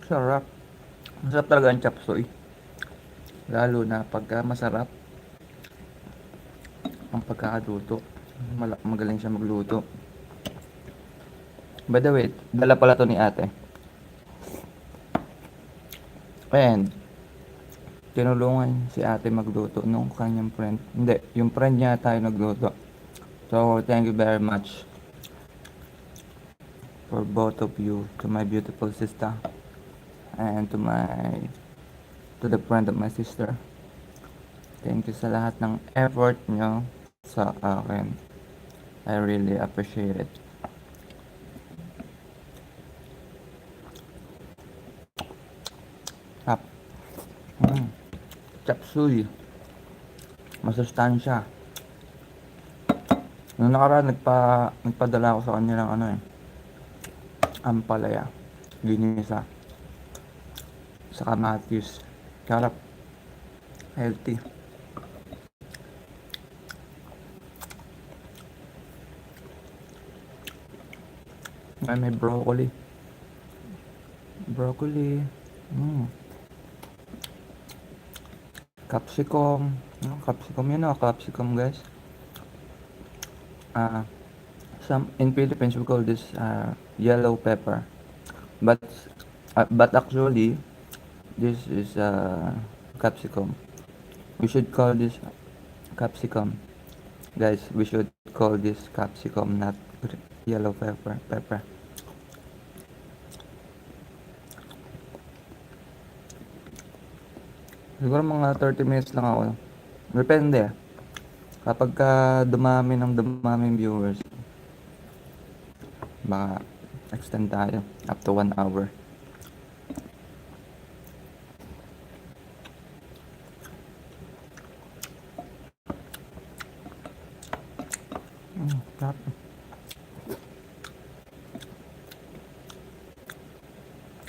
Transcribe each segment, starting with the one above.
Sarap. Masarap talaga ang chop suey. Lalo na pagka masarap ang pagkakaluto. Magaling siya magluto. By the way, dala pala to ni ate. And, tinulungan si ate magluto nung kanyang friend. Hindi, yung friend niya tayo nagluto. So, thank you very much for both of you, to my beautiful sister and to the friend of my sister. Thank you sa lahat ng effort nyo sa akin. I really appreciate it. Tap. Chop suey. Masustansya. Noong nakaraan, nagpadala ako sa kanya ng ano eh. Ampalaya. Ginisa. Sa kamatis. Sarap. Healthy. Ay, may broccoli. Broccoli. Capsicum. Capsicum yun o. Capsicum guys. Some in Philippines we call this yellow pepper. But actually this is capsicum. We should call this capsicum. Guys, we should call this capsicum, not yellow pepper. Siguro mga 30 minutes lang ako. Depende. Kapag dumami ng viewers, baka extend tayo up to 1 hour.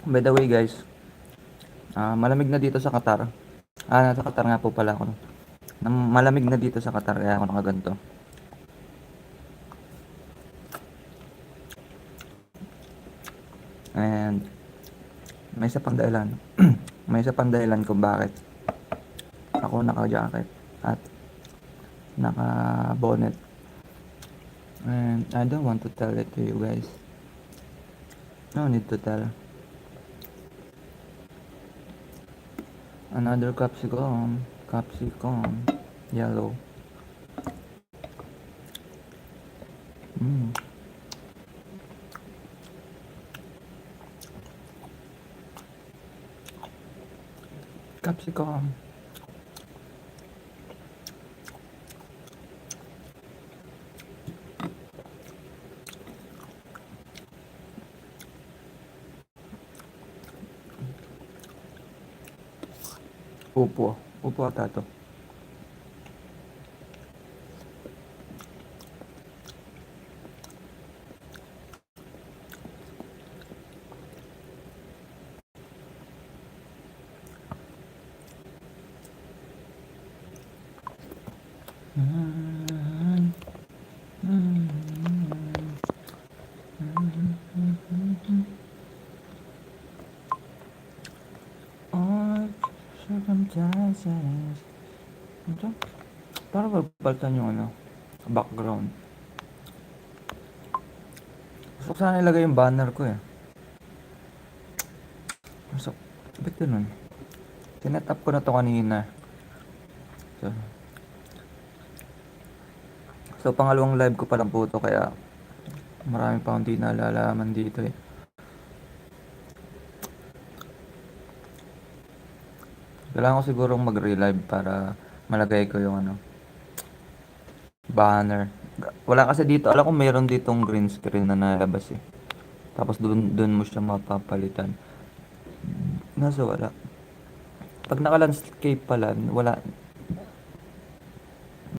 By the way guys, malamig na dito sa Qatar. Nasa Qatar nga po pala ako. Malamig na dito sa Qatar kaya ako nakaganto. And may isa pang dahilan. May isa pang dahilan kung bakit ako naka-jacket at naka-bonnet. And I don't want to tell it to you guys. No need to tell. Another capsicum. Yellow. Capsicum. Upo ata to. Para pagpalitan yung background. Gusto ko sana ilagay yung banner ko eh. So, ba't ganun? Sinet up ko na to kanina. So pangalawang live ko pa lang po to, kaya marami pa akong di nalalaman dito eh. Kailangan ko sigurong mag-relive para malagay ko yung banner. Wala kasi dito, alam ko meron ditong green screen na nalabas eh. Tapos dun mo siya mapapalitan. Nasa wala. Pag naka-landscape pala, wala,